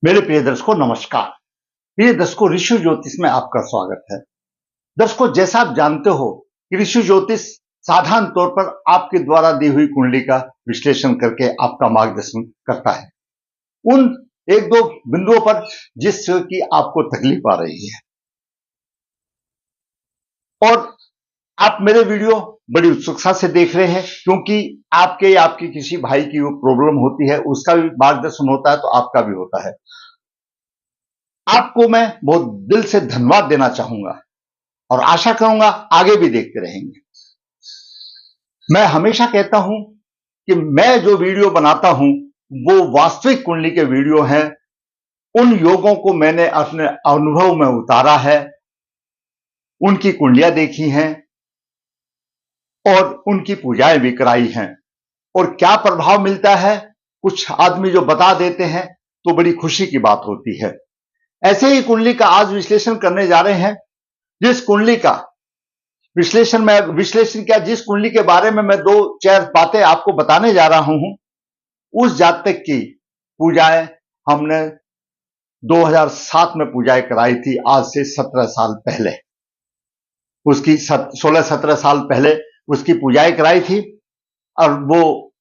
मेरे प्रिय दर्शकों नमस्कार। प्रिय दर्शकों, ऋषि ज्योतिष में आपका स्वागत है। दर्शकों, जैसा आप जानते हो कि ऋषि ज्योतिष साधारण तौर पर आपके द्वारा दी हुई कुंडली का विश्लेषण करके आपका मार्गदर्शन करता है उन एक दो बिंदुओं पर जिससे कि आपको तकलीफ आ रही है, और आप मेरे वीडियो बड़ी उत्सुकता से देख रहे हैं क्योंकि आपके या आपके किसी भाई की वो प्रॉब्लम होती है, उसका भी मार्गदर्शन होता है तो आपका भी होता है। आपको मैं बहुत दिल से धन्यवाद देना चाहूंगा और आशा करूंगा आगे भी देखते रहेंगे। मैं हमेशा कहता हूं कि मैं जो वीडियो बनाता हूं वो वास्तविक कुंडली के वीडियो हैं। उन योगों को मैंने अपने अनुभव में उतारा है, उनकी कुंडलियां देखी हैं और उनकी पूजाएं भी कराई हैं, और क्या प्रभाव मिलता है कुछ आदमी जो बता देते हैं तो बड़ी खुशी की बात होती है। ऐसे ही कुंडली का आज विश्लेषण करने जा रहे हैं। जिस कुंडली का विश्लेषण क्या, जिस कुंडली के बारे में मैं दो चार बातें आपको बताने जा रहा हूं, उस जातक की पूजाएं हमने 2007 में पूजाएं कराई थी, आज से 17 साल पहले। उसकी 16-17 साल पहले उसकी पूजाएं कराई थी, और वो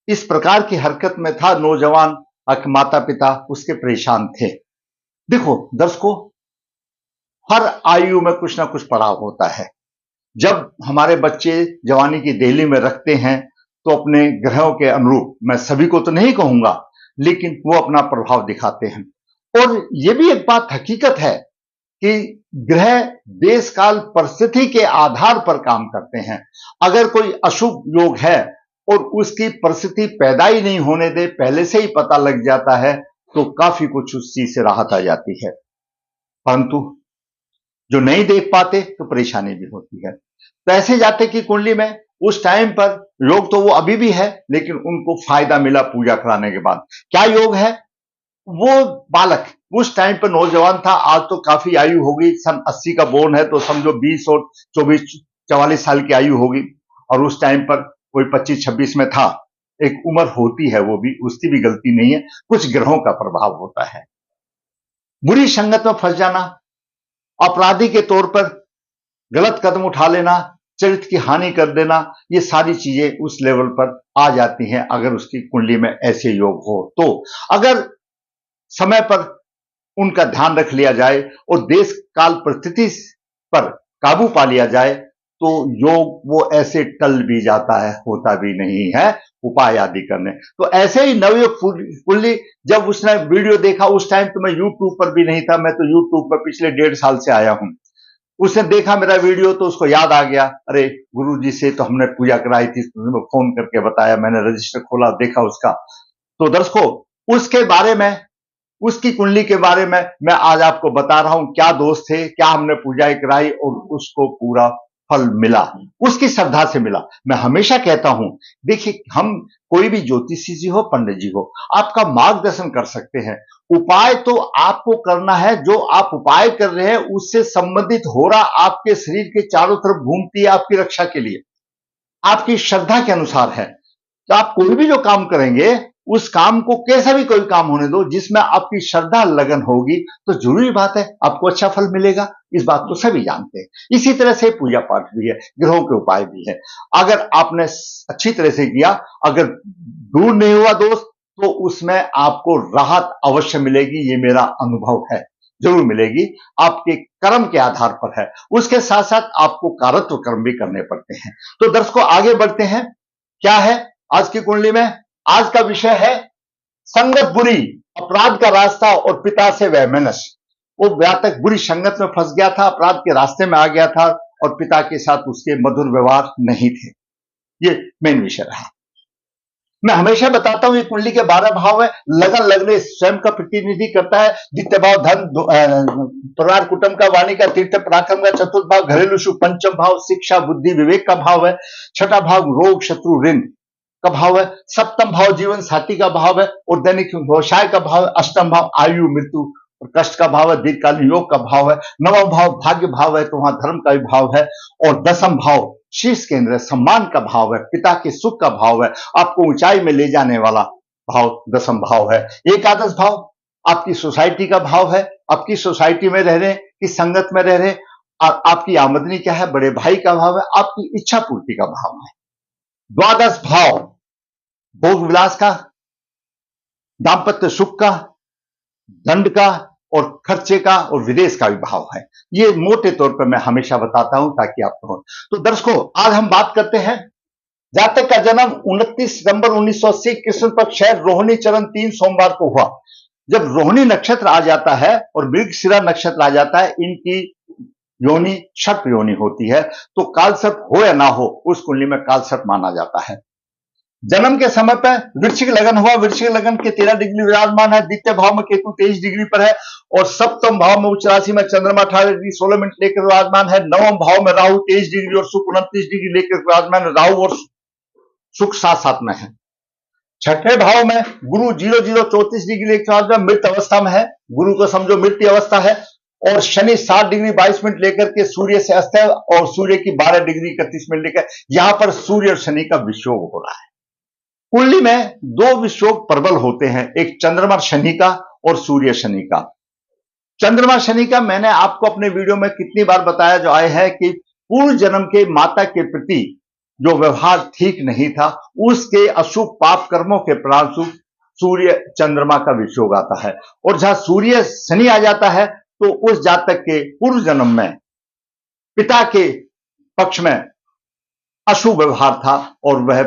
इस प्रकार की हरकत में था, नौजवान माता पिता उसके परेशान थे। देखो दर्शकों, हर आयु में कुछ ना कुछ पड़ाव होता है। जब हमारे बच्चे जवानी की देहली में रखते हैं तो अपने ग्रहों के अनुरूप, मैं सभी को तो नहीं कहूंगा, लेकिन वो अपना प्रभाव दिखाते हैं। और ये भी एक बात हकीकत है कि ग्रह देश काल परिस्थिति के आधार पर काम करते हैं। अगर कोई अशुभ योग है और उसकी परिस्थिति पैदा ही नहीं होने दे, पहले से ही पता लग जाता है, तो काफी कुछ उस चीज से राहत आ जाती है। परंतु जो नहीं देख पाते तो परेशानी भी होती है। तो ऐसे जाते की कुंडली में उस टाइम पर योग तो वो अभी भी है, लेकिन उनको फायदा मिला पूजा कराने के बाद। क्या योग है? वो बालक उस टाइम पर नौजवान था, आज तो काफी आयु होगी, सन 80 का बोर्न है तो समझो 20 और 24-44 साल की आयु होगी, और उस टाइम पर कोई 25-26 में था। एक उम्र होती है, वो भी उसकी भी गलती नहीं है, कुछ ग्रहों का प्रभाव होता है। बुरी संगत में फंस जाना, अपराधी के तौर पर गलत कदम उठा लेना, चरित्र की हानि कर देना, ये सारी चीजें उस लेवल पर आ जाती हैं अगर उसकी कुंडली में ऐसे योग हो तो। अगर समय पर उनका ध्यान रख लिया जाए और देश काल परिस्थिति पर काबू पा लिया जाए तो योग वो ऐसे टल भी जाता है, होता भी नहीं है उपाय आदि करने। तो ऐसे ही नवयोग कुंडली जब उसने वीडियो देखा, उस टाइम तो मैं यूट्यूब पर भी नहीं था, मैं तो यूट्यूब पर पिछले 1.5 साल से आया हूं। उसने देखा मेरा वीडियो तो उसको याद आ गया, अरे गुरुजी से तो हमने पूजा कराई थी, तो फोन करके बताया, मैंने रजिस्टर खोला, देखा उसका। तो दर्शकों, उसके बारे में, उसकी कुंडली के बारे में मैं आज आपको बता रहा हूं, क्या दोष थे, क्या हमने पूजाएं कराई और उसको पूरा फल मिला, उसकी श्रद्धा से मिला। मैं हमेशा कहता हूं, देखिए, हम कोई भी ज्योतिषी जी हो, पंडित जी हो, आपका मार्गदर्शन कर सकते हैं। उपाय तो आपको करना है, जो आप उपाय कर रहे हैं उससे संबंधित हो रहा आपके शरीर के चारों तरफ घूमती है आपकी रक्षा के लिए, आपकी श्रद्धा के अनुसार है। तो आप कोई भी जो काम करेंगे, उस काम को कैसा भी कोई काम होने दो, जिसमें आपकी श्रद्धा लगन होगी, तो जरूरी बात है आपको अच्छा फल मिलेगा। इस बात को सभी जानते हैं। इसी तरह से पूजा पाठ भी है, ग्रहों के उपाय भी है। अगर आपने अच्छी तरह से किया, अगर दूर नहीं हुआ दोस्त, तो उसमें आपको राहत अवश्य मिलेगी, ये मेरा अनुभव है, जरूर मिलेगी। आपके कर्म के आधार पर है, उसके साथ साथ आपको कारत्व कर्म भी करने पड़ते हैं। तो दर्शकों, आगे बढ़ते हैं। क्या है आज की कुंडली में? आज का विषय है संगत बुरी, अपराध का रास्ता और पिता से वैमनस्य। वो जातक बुरी संगत में फंस गया था, अपराध के रास्ते में आ गया था, और पिता के साथ उसके मधुर व्यवहार नहीं थे। ये मेन विषय रहा। मैं हमेशा बताता हूं, ये कुंडली के 12 भाव है। लगन लगने स्वयं का प्रतिनिधि करता है। द्वितीय भाव धन, परिवार कुटुंब का, वाणी का, तीर्थ पराक्रम का। चतुर्थ भाव घरेलू सुख, पंचम भाव शिक्षा बुद्धि विवेक का भाव है। छठा भाव रोग शत्रु ऋण का भाव है। सप्तम भाव जीवन साथी का भाव है और दैनिक व्यवसाय का भाव है। अष्टम भाव आयु मृत्यु और कष्ट का भाव है, दीर्घकालीन योग का भाव है। नवम भाव भाग्य भाव है, तो वहां धर्म का भी भाव है। और दसम भाव शीर्ष केंद्र सम्मान का भाव है, पिता के सुख का भाव है, आपको ऊंचाई में ले जाने वाला भाव दसम भाव है। एकादश भाव आपकी सोसाइटी का भाव है, आपकी सोसाइटी में रह रहे हैं कि संगत में रह रहे हैं, और आपकी आमदनी क्या है, बड़े भाई का भाव है, आपकी इच्छा पूर्ति का भाव है। द्वादश भाव भोग विलास का, दाम्पत्य सुख का, दंड का और खर्चे का और विदेश का भी भाव है। ये मोटे तौर पर मैं हमेशा बताता हूं ताकि आप कहो। तो दर्शकों, आज हम बात करते हैं जातक का जन्म 29 सितंबर 1980 कृष्ण पक्ष है, रोहिणी चरण 3 सोमवार को हुआ। जब रोहिणी नक्षत्र आ जाता है और मृगशिरा नक्षत्र आ जाता है, इनकी योनि सर्प योनि होती है, तो कालसर्प हो या ना हो, उस कुंडली में कालसर्प माना जाता है। जन्म के समय पर वृश्चिक लगन हुआ, वृश्चिक लगन के 13 डिग्री विराजमान है, द्वितीय भाव में केतु 23 डिग्री पर है और सप्तम भाव में उच्च राशि में चंद्रमा 18 डिग्री 16 मिनट लेकर विराजमान है। नवम भाव में राहु 23 डिग्री और शुक्र 29 डिग्री लेकर विराजमान है। राहु और शुक्र साथ साथ में है। छठे भाव में गुरु 0034 डिग्री लेकर मृत अवस्था में है, गुरु को समझो मृत्यु अवस्था है। और शनि 7 डिग्री 22 मिनट लेकर के सूर्य से अस्त है और सूर्य की 12 डिग्री 31 मिनट लेकर, यहां पर सूर्य और शनि का विषयोग हो रहा है। कुंडली में दो विषयोग प्रबल होते हैं, एक चंद्रमा शनि का और सूर्य शनि का। चंद्रमा शनि का मैंने आपको अपने वीडियो में कितनी बार बताया जो आए है कि पूर्व जन्म के माता के प्रति जो व्यवहार ठीक नहीं था, उसके अशुभ पाप कर्मों के परिणामस्वरूप सूर्य चंद्रमा का विषयोग आता है। और जहां सूर्य शनि आ जाता है तो उस जातक के पूर्व जन्म में पिता के पक्ष में अशुभ व्यवहार था और वह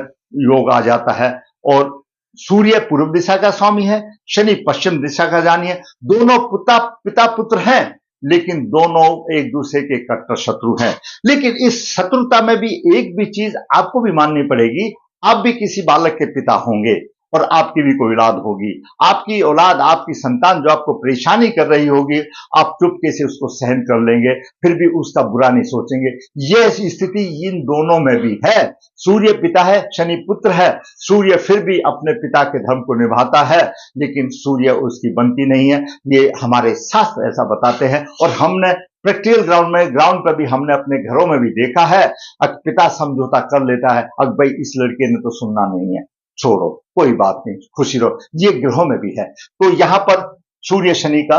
योग आ जाता है। और सूर्य पूर्व दिशा का स्वामी है, शनि पश्चिम दिशा का जानी है। दोनों पिता पुत्र हैं, लेकिन दोनों एक दूसरे के कट्टर शत्रु हैं। लेकिन इस शत्रुता में भी एक भी चीज आपको भी माननी पड़ेगी, आप भी किसी बालक के पिता होंगे और आपकी भी कोई औलाद होगी। आपकी औलाद, आपकी संतान जो आपको परेशानी कर रही होगी, आप चुपके से उसको सहन कर लेंगे, फिर भी उसका बुरा नहीं सोचेंगे। यह स्थिति इन दोनों में भी है। सूर्य पिता है, शनि पुत्र है। सूर्य फिर भी अपने पिता के धर्म को निभाता है, लेकिन सूर्य उसकी बनती नहीं है। ये हमारे शास्त्र ऐसा बताते हैं और हमने प्रैक्टिकल ग्राउंड पर भी हमने अपने घरों में भी देखा है। पिता समझौता कर लेता है, अब भाई इस लड़के ने तो सुनना नहीं है, छोड़ो, कोई बात नहीं, खुशी रहो। ये ग्रहों में भी है। तो यहां पर सूर्य शनि का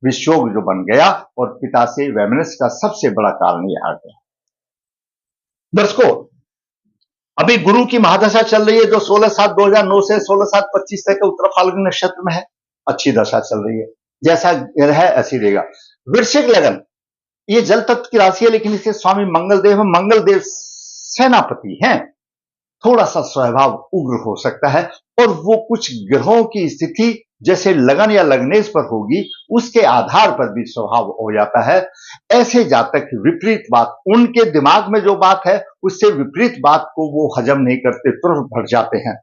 विषयोग जो बन गया और पिता से वैमनस्य का सबसे बड़ा कारण यह आ गया। दर्शकों, अभी गुरु की महादशा चल रही है जो 16/7/2009 से 16/7/25 तक उत्तर फाल्गुन नक्षत्र में है। अच्छी दशा चल रही है, जैसा है ऐसी रहेगा। वृश्चिक लगन, ये जल तत्व की राशि है, लेकिन इसके स्वामी मंगलदेव, मंगलदेव सेनापति हैं। थोड़ा सा स्वभाव उग्र हो सकता है और वो कुछ ग्रहों की स्थिति जैसे लगन या लग्नेश पर होगी, उसके आधार पर भी स्वभाव हो जाता है। ऐसे जातक विपरीत बात, उनके दिमाग में जो बात है उससे विपरीत बात को वो हजम नहीं करते, तुरंत भर जाते हैं।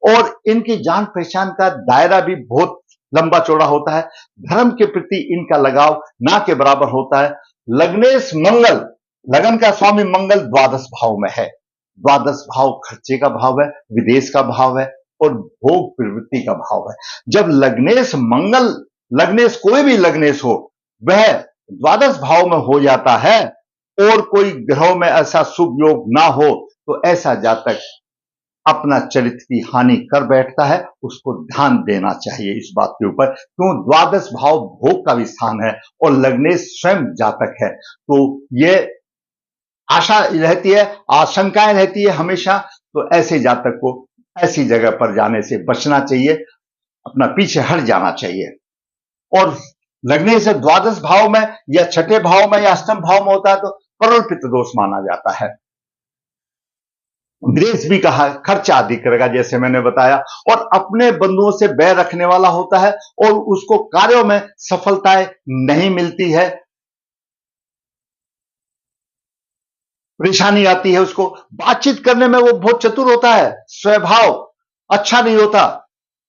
और इनकी जान पहचान का दायरा भी बहुत लंबा चौड़ा होता है। धर्म के प्रति इनका लगाव ना के बराबर होता है। लग्नेश मंगल, लगन का स्वामी मंगल द्वादश भाव में है। द्वादश भाव खर्चे का भाव है, विदेश का भाव है और भोग प्रवृत्ति का भाव है। जब लग्नेश मंगल, लग्नेश कोई भी लग्नेश हो, वह द्वादश भाव में हो जाता है और कोई ग्रहों में ऐसा शुभ योग ना हो, तो ऐसा जातक अपना चरित्र की हानि कर बैठता है। उसको ध्यान देना चाहिए इस बात के ऊपर, क्यों? द्वादश भाव भोग का भी स्थान है और लग्नेश स्वयं जातक है। तो यह आशा रहती है, आशंकाएं रहती है हमेशा। तो ऐसे जातक को ऐसी जगह पर जाने से बचना चाहिए, अपना पीछे हट जाना चाहिए। और लगने से द्वादश भाव में या छठे भाव में या अष्टम भाव में होता है तो करोड़ पितृ दोष माना जाता है। विदेश भी कहा, खर्चा अधिक करेगा जैसे मैंने बताया, और अपने बंधुओं से बैर रखने वाला होता है और उसको कार्यों में सफलताएं नहीं मिलती है, परेशानी आती है। उसको बातचीत करने में वो बहुत चतुर होता है, स्वभाव अच्छा नहीं होता।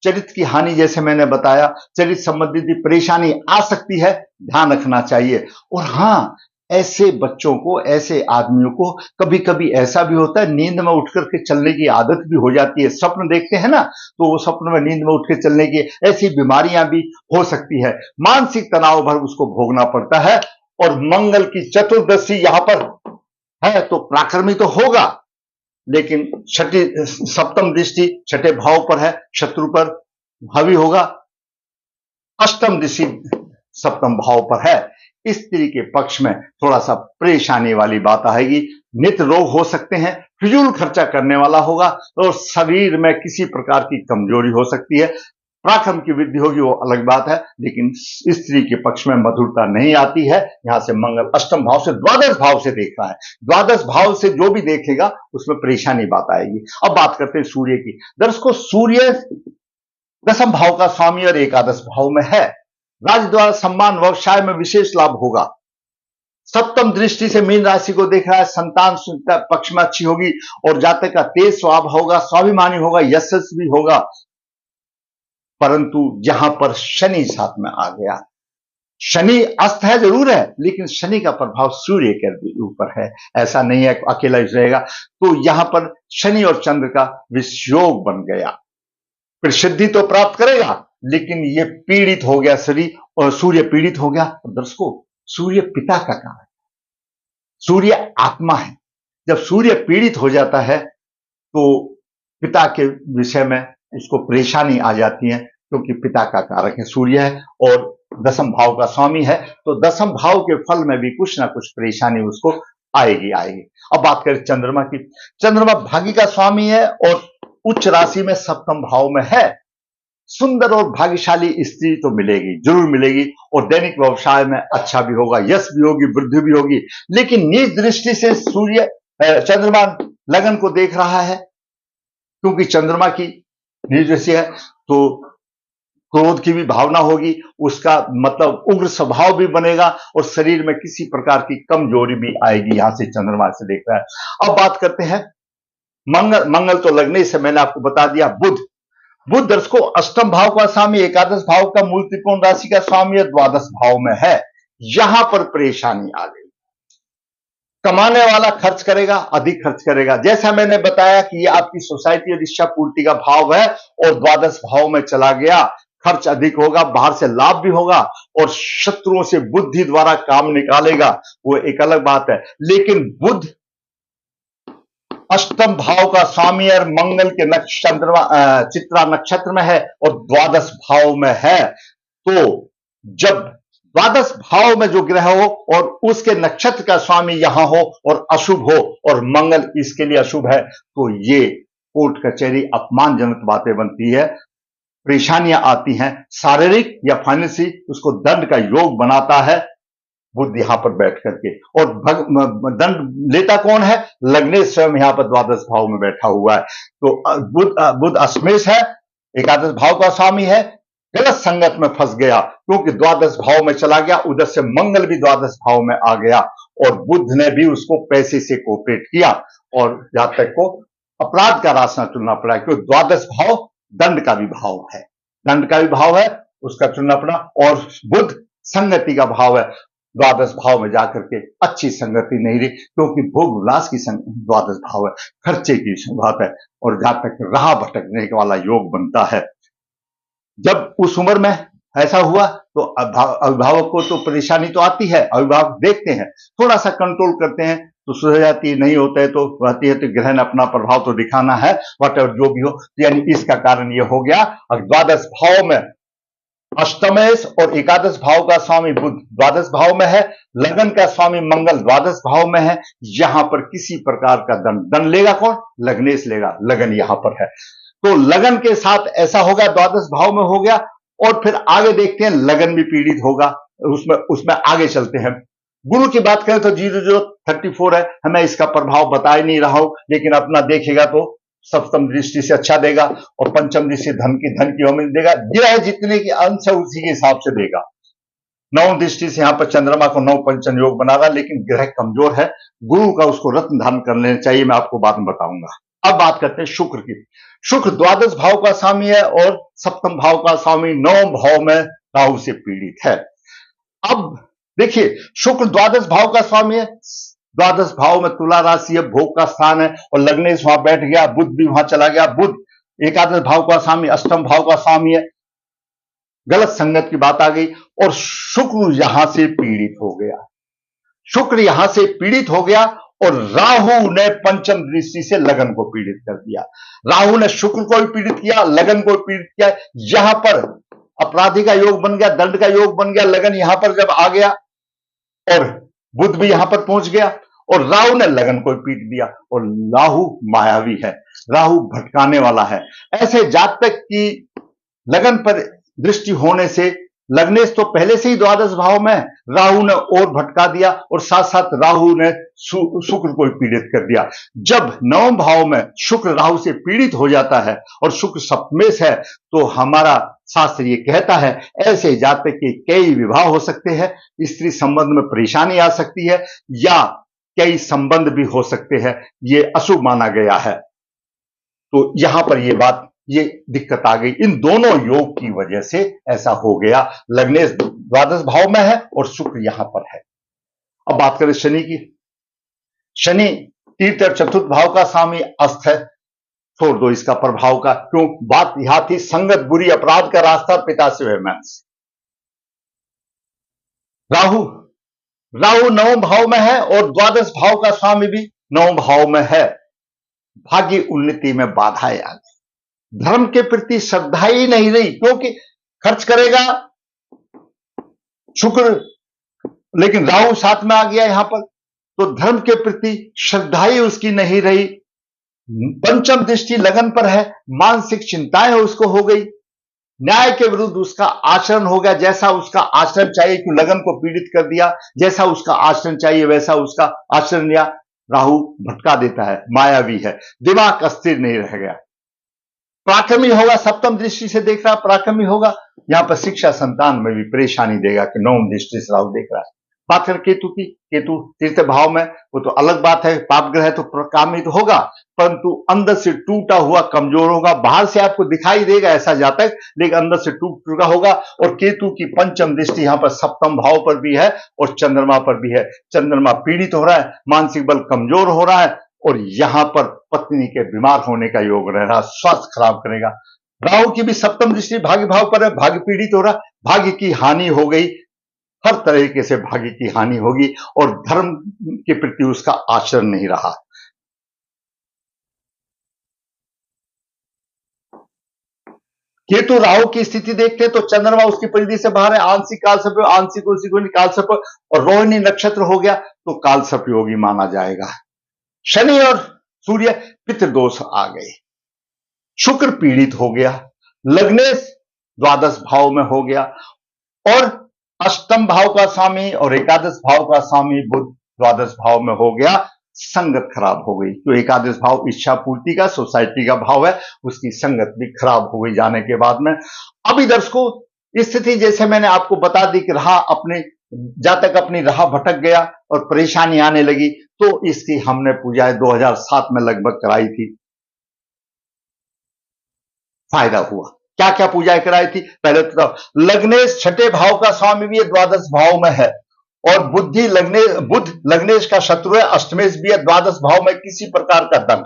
चरित्र की हानि जैसे मैंने बताया, चरित्र संबंधित भी परेशानी आ सकती है, ध्यान रखना चाहिए। और हां, ऐसे बच्चों को, ऐसे आदमियों को कभी कभी ऐसा भी होता है, नींद में उठ करके चलने की आदत भी हो जाती है। स्वप्न देखते हैं ना, तो वो स्वप्न में नींद में उठ के चलने की ऐसी बीमारियां भी हो सकती है। मानसिक तनाव भर उसको भोगना पड़ता है। और मंगल की चतुर्दशी यहां पर है तो पराक्रमी तो होगा, लेकिन छठी सप्तम दृष्टि छठे भाव पर है, शत्रु पर हावी होगा। अष्टम दृष्टि सप्तम भाव पर है। स्त्री के पक्ष में थोड़ा सा परेशानी वाली बात आएगी, नित्य रोग हो सकते हैं, फिजूल खर्चा करने वाला होगा और शरीर में किसी प्रकार की कमजोरी हो सकती है। पराक्रम की वृद्धि होगी वो अलग बात है, लेकिन स्त्री के पक्ष में मधुरता नहीं आती है। यहां से मंगल अष्टम भाव से द्वादश भाव से देख रहा है, द्वादश भाव से जो भी देखेगा उसमें परेशानी बात आएगी। अब बात करते हैं सूर्य की। दर्शकों, सूर्य दसम भाव का स्वामी और एकादश भाव में है। राज द्वारा सम्मान व्यवसाय में विशेष लाभ होगा। सप्तम दृष्टि से मीन राशि को देख रहा है, संतान पक्ष में अच्छी होगी और जातक का तेज स्वभाव होगा, स्वाभिमानी होगा, यशस्वी होगा। परंतु जहां पर शनि साथ में आ गया, शनि अस्त है जरूर है, लेकिन शनि का प्रभाव सूर्य के ऊपर है, ऐसा नहीं है अकेला ही रहेगा। तो यहां पर शनि और चंद्र का विषयोग बन गया। प्रसिद्धि तो प्राप्त करेगा, लेकिन ये पीड़ित हो गया शरीर, और सूर्य पीड़ित हो गया। दर्शकों, सूर्य पिता का कारक है, सूर्य आत्मा है। जब सूर्य पीड़ित हो जाता है तो पिता के विषय में उसको परेशानी आ जाती है, क्योंकि पिता का कारक है सूर्य है और दसम भाव का स्वामी है। तो दसम भाव के फल में भी कुछ ना कुछ परेशानी उसको आएगी। अब बात करें चंद्रमा की। चंद्रमा भाग्य का स्वामी है और उच्च राशि में सप्तम भाव में है। सुंदर और भाग्यशाली स्त्री तो मिलेगी, जरूर मिलेगी, और दैनिक व्यवसाय में अच्छा भी होगा, यश भी होगी, वृद्धि भी होगी। लेकिन नीच दृष्टि से सूर्य चंद्रमा लगन को देख रहा है, क्योंकि चंद्रमा की नीच दृष्टि है तो क्रोध की भी भावना होगी, उसका मतलब उग्र स्वभाव भी बनेगा और शरीर में किसी प्रकार की कमजोरी भी आएगी। यहां से चंद्रमा से देख रहा है। अब बात करते हैं मंगल तो लगने से मैंने आपको बता दिया। बुध दर्शकों अष्टम भाव का स्वामी, एकादश भाव का मूल त्रिकोण राशि का स्वामी द्वादश भाव में है। यहां पर परेशानी आ गई। कमाने वाला खर्च करेगा, अधिक खर्च करेगा। जैसा मैंने बताया कि ये आपकी सोसाइटी और इच्छा पूर्ति का भाव है और द्वादश भाव में चला गया, खर्च अधिक होगा, बाहर से लाभ भी होगा और शत्रुओं से बुद्धि द्वारा काम निकालेगा, वो एक अलग बात है। लेकिन बुध अष्टम भाव का स्वामी और मंगल के चित्रा नक्षत्र में है और द्वादश भाव में है। तो जब द्वादश भाव में जो ग्रह हो और उसके नक्षत्र का स्वामी यहां हो और अशुभ हो और मंगल इसके लिए अशुभ है, तो ये कोर्ट कचहरी अपमानजनक बातें बनती है, परेशानियां आती हैं, शारीरिक या फाइनेंशियल उसको दंड का योग बनाता है बुध यहां पर बैठ करके। और दंड लेता कौन है? लग्नेश स्वयं यहां पर द्वादश भाव में बैठा हुआ है। तो बुध अश्मेष है, एकादश भाव का स्वामी है, गलत संगत में फंस गया क्योंकि द्वादश भाव में चला गया, उधर से मंगल भी द्वादश भाव में आ गया और बुध ने भी उसको पैसे से कोऑपरेट किया और जातक को अपराध का रास्ता चुनना पड़ा, क्योंकि द्वादश भाव दंड का भी भाव है, दंड का भी भाव है, उसका चुनना पड़ा। और बुध संगति का भाव है, द्वादश भाव में जाकर के अच्छी संगति नहीं रही, क्योंकि भोग विलास की द्वादश भाव है, खर्चे की बात है और जहां तक राह भटकने वाला योग बनता है। जब उस उम्र में ऐसा हुआ तो अभिभावक को तो परेशानी तो आती है, अभिभावक देखते हैं, थोड़ा सा कंट्रोल करते हैं तो सुधर जाती है, नहीं होता है तो रहती है, तो ग्रह ने अपना प्रभाव तो दिखाना है, वट जो भी हो। यानी इसका कारण यह हो गया, द्वादश भाव में अष्टमेश और एकादश भाव का स्वामी बुध द्वादश भाव में है, लगन का स्वामी मंगल द्वादश भाव में है। यहां पर किसी प्रकार का दंड लेगा कौन? लग्नेश लेगा, लगन यहां पर है। तो लगन के साथ ऐसा होगा, द्वादश भाव में हो गया और फिर आगे देखते हैं लगन भी पीड़ित होगा, उसमें आगे चलते हैं। गुरु की बात करें तो 0034 है, हमें इसका प्रभाव बता ही नहीं रहा हूं, लेकिन अपना देखेगा तो सप्तम दृष्टि से अच्छा देगा और पंचम दृष्टि धन की होमिल देगा। ग्रह जितने की अंश है उसी के हिसाब से देगा। नौ दृष्टि से यहां पर चंद्रमा को 9 पंचम योग बना रहा, लेकिन ग्रह कमजोर है, गुरु का उसको रत्न धारण कर लेना चाहिए, मैं आपको बाद में बताऊंगा। अब बात करते हैं शुक्र की। शुक्र द्वादश भाव का स्वामी है और सप्तम भाव का स्वामी 9 भाव में राहु से पीड़ित है। अब देखिए, शुक्र द्वादश भाव का स्वामी है, द्वादश भाव में तुला राशि है, भोग का स्थान है और लग्नेश वहां बैठ गया, बुध भी वहां चला गया। बुध एकादश भाव का स्वामी, अष्टम भाव का स्वामी है, गलत संगत की बात आ गई और शुक्र यहां से पीड़ित हो गया। शुक्र यहां से पीड़ित हो गया और राहु ने पंचम दृष्टि से लगन को पीड़ित कर दिया। राहु ने शुक्र को भी पीड़ित किया, लगन को पीड़ित किया। यहां पर अपराधी का योग बन गया, दंड का योग बन गया। लगन यहां पर जब आ गया और बुध भी यहां पर पहुंच गया और राहु ने लगन को पीट दिया। और राहु मायावी है, राहु भटकाने वाला है। ऐसे जातक की लगन पर दृष्टि होने से लग्नेश तो पहले से ही द्वादश भाव में, राहु ने और भटका दिया और साथ साथ राहु ने शुक्र को पीड़ित कर दिया। जब नवम भाव में शुक्र राहु से पीड़ित हो जाता है और शुक्र सप्तमेश है, तो हमारा शास्त्र ये कहता है ऐसे जातक के कई विवाह हो सकते हैं, स्त्री संबंध में परेशानी आ सकती है या कई संबंध भी हो सकते हैं, ये अशुभ माना गया है। तो यहां पर ये बात, ये दिक्कत आ गई। इन दोनों योग की वजह से ऐसा हो गया। लग्नेश द्वादश भाव में है और शुक्र यहां पर है। अब बात करें शनि की। शनि तीर्थ और चतुर्थ भाव का स्वामी अस्त है। छोड़ दो इसका प्रभाव का, क्यों, बात यहां थी संगत बुरी, अपराध का रास्ता, पिता से वैमनस्य। राहु राहु नवम भाव में है और द्वादश भाव का स्वामी भी नवम भाव में है। भाग्य उन्नति में बाधाएं आ गई, धर्म के प्रति श्रद्धा ही नहीं रही, क्योंकि खर्च करेगा शुक्र, लेकिन राहु साथ में आ गया यहां पर, तो धर्म के प्रति श्रद्धा ही उसकी नहीं रही। पंचम दृष्टि लगन पर है, मानसिक चिंताएं उसको हो गई, न्याय के विरुद्ध उसका आचरण हो गया। जैसा उसका आचरण चाहिए, क्यों लगन को पीड़ित कर दिया, जैसा उसका आचरण चाहिए वैसा उसका आचरण लिया। राहु भटका देता है, मायावी है, दिमाग अस्थिर नहीं रह गया। पराक्रमी होगा, सप्तम दृष्टि से देख रहा, पराक्रमी होगा। यहां पर शिक्षा संतान में भी परेशानी देगा कि नवम दृष्टि से राहु देख रहा है। बात कर केतु की, केतु तीर्थ भाव में, वो तो अलग बात है, पाप ग्रह तो पराक्रमी तो होगा, परंतु अंदर से टूटा हुआ कमजोर होगा। बाहर से आपको दिखाई देगा ऐसा जातक, लेकिन अंदर से टूट चुका होगा। और केतु की पंचम दृष्टि यहां पर सप्तम भाव पर भी है और चंद्रमा पर भी है। चंद्रमा पीड़ित हो रहा है, मानसिक बल कमजोर हो रहा है और यहां पर पत्नी के बीमार होने का योग रह रहा, स्वास्थ्य खराब करेगा। राहु की भी सप्तम दृष्टि भाग्य भाव पर है, भाग्य पीड़ित हो रहा, भाग्य की हानि हो गई, हर तरीके से भाग्य की हानि होगी और धर्म के प्रति उसका आचरण नहीं रहा। केतु राहु की स्थिति देखते हैं तो चंद्रमा उसकी परिधि से बाहर है, आंशिक काल सर्प, आंशिक उसी को काल सर्प और रोहिणी नक्षत्र हो गया तो काल सर्प योगी माना जाएगा। शनि और सूर्य पितृदोष आ गए, शुक्र पीड़ित हो गया, लग्नेश द्वादश भाव में हो गया और अष्टम भाव का स्वामी और एकादश भाव का स्वामी बुध द्वादश भाव में हो गया। संगत खराब हो गई, तो एकादश भाव इच्छा पूर्ति का, सोसाइटी का भाव है, उसकी संगत भी खराब हो गई जाने के बाद में। अभी दर्शकों स्थिति जैसे मैंने आपको बता दी कि राह अपने जातक अपनी राह भटक गया और परेशानी आने लगी, तो इसकी हमने पूजा 2007 में लगभग कराई थी, फायदा हुआ। क्या क्या पूजाएं कराई थी, पहले तो लग्नेश छठे भाव का स्वामी भी द्वादश भाव में है और बुद्ध लग्नेश का शत्रु है, अष्टमेश भी है, द्वादश भाव में किसी प्रकार का दंड।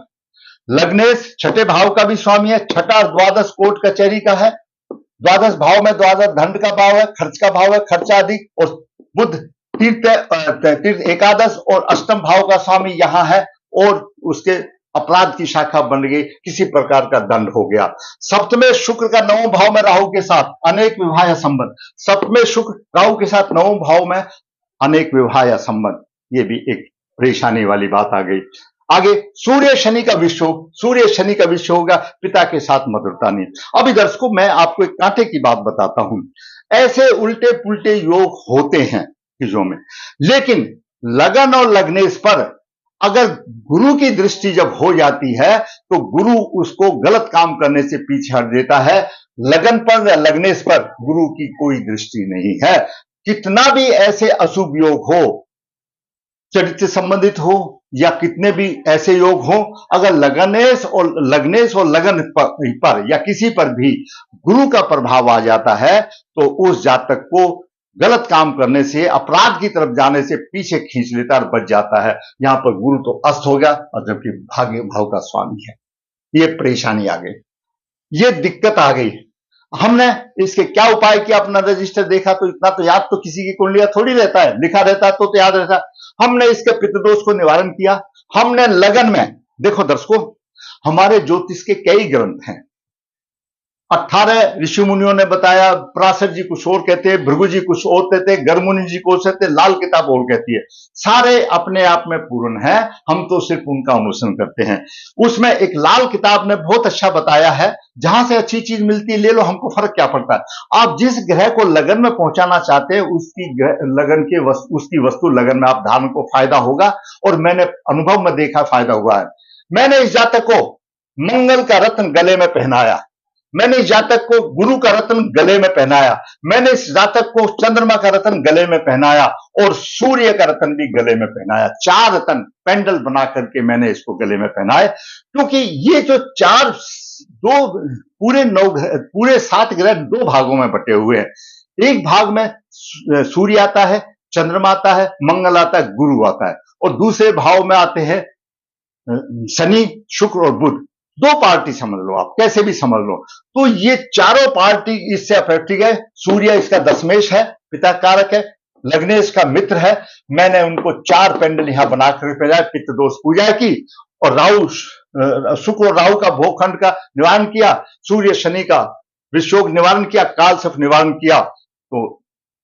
लग्नेश छठे भाव का भी स्वामी है, छठा द्वादश कोर्ट कचहरी का है, द्वादश भाव में द्वादश दंड का भाव है, खर्च का भाव है, खर्चा अधिक। और बुद्ध तीर्थ एकादश और अष्टम भाव का स्वामी यहां है और उसके अपराध की शाखा बन गई, किसी प्रकार का दंड हो गया। सप्तमें शुक्र का नवम भाव में राहु के साथ अनेक विवाह या संबंध, सप्तमें शुक्र राहु के साथ नवम भाव में अनेक विवाह या संबंध, ये भी एक परेशानी वाली बात आ गई। आगे सूर्य शनि का विषयोग, सूर्य शनि का विषय होगा, पिता के साथ मधुरता नहीं। अभी दर्शकों मैं आपको एक कांटे की बात बताता हूं, ऐसे उल्टे पुल्टे योग होते हैं चीजों में, लेकिन लगन और लग्नेश पर अगर गुरु की दृष्टि जब हो जाती है तो गुरु उसको गलत काम करने से पीछे हट देता है। लगन पर या लग्नेश पर गुरु की कोई दृष्टि नहीं है। कितना भी ऐसे अशुभ योग हो, चरित्र संबंधित हो या कितने भी ऐसे योग हो, अगर लग्नेश और लगन पर या किसी पर भी गुरु का प्रभाव आ जाता है तो उस जातक को गलत काम करने से, अपराध की तरफ जाने से पीछे खींच लेता और बच जाता है। यहां पर गुरु तो अस्त हो गया और जबकि भाग्य भाव का स्वामी है, ये परेशानी आ गई, ये दिक्कत आ गई। हमने इसके क्या उपाय किया, अपना रजिस्टर देखा तो इतना तो याद तो किसी की कुंडलियां थोड़ी रहता है, लिखा रहता है तो याद रहता है। हमने इसके पितृदोष को निवारण किया। हमने लगन में, देखो दर्शकों, हमारे ज्योतिष के कई ग्रंथ हैं, 18 ऋषि मुनियों ने बताया, पराशर जी कुछ और कहते हैं, भृगु जी कुछ और कहते हैं, गर्मुनि जी को कहते हैं, लाल किताब और कहती है। सारे अपने आप में पूर्ण है, हम तो सिर्फ उनका अनुसरण करते हैं। उसमें एक लाल किताब ने बहुत अच्छा बताया है, जहां से अच्छी चीज मिलती है ले लो, हमको फर्क क्या पड़ता है। आप जिस ग्रह को लगन में पहुंचाना चाहते हैं, उसकी वस्तु लगन में आप धारण को फायदा होगा, और मैंने अनुभव में देखा फायदा हुआ है। मैंने इस जातक को मंगल का रत्न गले में पहनाया, मैंने इस जातक को गुरु का रत्न गले में पहनाया, मैंने इस जातक को चंद्रमा का रत्न गले में पहनाया, और सूर्य का रत्न भी गले में पहनाया। 4 रत्न पेंडल बना करके मैंने इसको गले में पहनाए, क्योंकि ये जो पूरे 7 ग्रह 2 भागों में बटे हुए हैं। एक भाग में सूर्य आता है, चंद्रमा आता है, मंगल आता है, गुरु आता है, और दूसरे भाव में आते हैं शनि, शुक्र और बुध। 2 पार्टी समझ लो, आप कैसे भी समझ लो। तो ये चारों पार्टी इससे अफेक्टेड है। सूर्य इसका दशमेश है, पिता कारक है, लग्नेश का मित्र है। मैंने उनको 4 पेंडल यहां बनाकर पहनाया, पितृ दोष पूजा की, और शुक्र और राहु का भोगखंड का निवारण किया, सूर्य शनि का विषयोग निवारण किया, काल सर्प निवारण किया। तो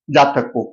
जातक को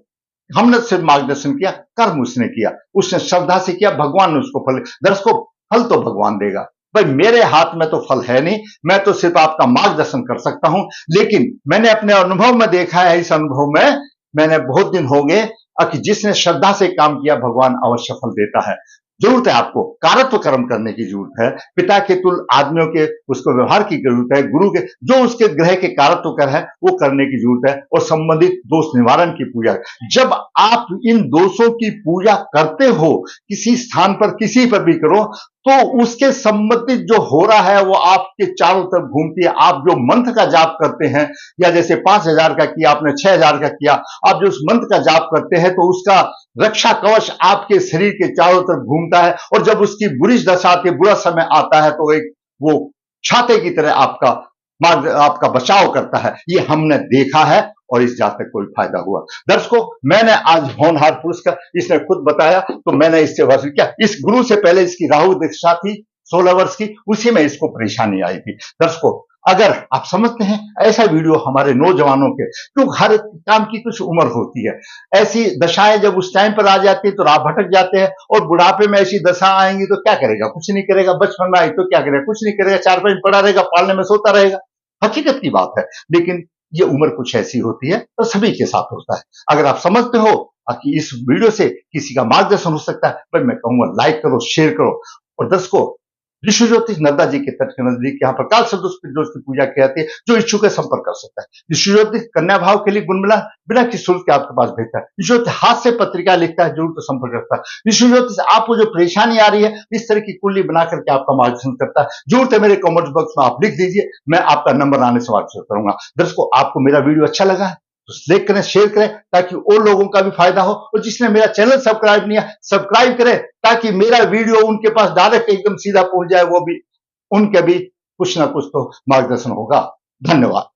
हमने सिर्फ मार्गदर्शन किया, कर्म उसने किया, उसने श्रद्धा से किया, भगवान ने उसको फल। दर्शकों, फल तो भगवान देगा भाई, मेरे हाथ में तो फल है नहीं, मैं तो सिर्फ आपका मार्गदर्शन कर सकता हूं। लेकिन मैंने अपने अनुभव में देखा है, इस अनुभव में मैंने बहुत दिन हो गए कि जिसने श्रद्धा से काम किया, भगवान अवश्य फल देता है। जरूरत है आपको कारत्व कर्म करने की जरूरत है, पिता के तुल्य आदमियों के उसको व्यवहार की जरूरत है, गुरु के जो उसके ग्रह के कारत्व कर है वो करने की जरूरत है, और संबंधित दोष निवारण की पूजा। जब आप इन दोषों की पूजा करते हो, किसी स्थान पर किसी पर भी करो, तो उसके संबंधित जो हो रहा है वो आपके चारों तरफ घूमती है। आप जो मंत्र का जाप करते हैं, या जैसे 5000 का किया आपने, 6000 का किया, आप जो उस मंत्र का जाप करते हैं, तो उसका रक्षा कवच आपके शरीर के चारों तरफ घूमता है, और जब उसकी बुरी दशा आती है, बुरा समय आता है, तो एक वो छाते की तरह आपका बचाव करता है। ये हमने देखा है, और इस जातक को भी फायदा हुआ। दर्शकों, मैंने आज होनहार पुरुष का, इसने खुद बताया, तो मैंने इससे वर्ष किया। इस गुरु से पहले इसकी राहु दीक्षा थी 16 वर्ष की, उसी में इसको परेशानी आई थी। दर्शकों, अगर आप समझते हैं ऐसा वीडियो हमारे नौजवानों के, क्योंकि हर काम की कुछ उम्र होती है, ऐसी दशाएं जब उस टाइम पर आ जाती है तो राह भटक जाते हैं, और बुढ़ापे में ऐसी दशा आएंगी तो क्या करेगा? कुछ नहीं करेगा। बचपन में आई तो क्या करेगा? कुछ नहीं करेगा, 4 5 पड़ा रहेगा, पालने में सोता रहेगा। हकीकत की बात है। लेकिन ये उम्र कुछ ऐसी होती है, तो सभी के साथ होता है। अगर आप समझते हो कि इस वीडियो से किसी का मार्गदर्शन हो सकता है, तो मैं कहूंगा लाइक करो, शेयर करो। और दर्शकों, ऋषि ज्योतिष नर्मदा जी के तट के नजदीक यहाँ पर काल सदोष की पूजा की जाती है। जो इच्छुक है संपर्क कर सकता है। ऋषि ज्योतिष कन्या भाव के लिए गुण बिना किसी शुल्क के आपके पास भेजता है। ऋषि ज्योतिष हाथ से पत्रिका लिखता है, जरूर तो संपर्क करता है। ऋषि ज्योतिष आपको जो परेशानी आ रही है, इस तरह की कुंडली बना करके आपका मार्गदर्शन करता है। जरूरत है मेरे कमेंट बॉक्स में आप लिख दीजिए, मैं आपका नंबर आने से वापस करूंगा। दर्शकों, आपको मेरा वीडियो अच्छा लगा है तो लाइक करें, शेयर करें, ताकि और लोगों का भी फायदा हो। और जिसने मेरा चैनल सब्सक्राइब नहीं है, सब्सक्राइब करें, ताकि मेरा वीडियो उनके पास डायरेक्ट एकदम सीधा पहुंच जाए, वो भी उनके भी कुछ ना कुछ तो मार्गदर्शन होगा। धन्यवाद।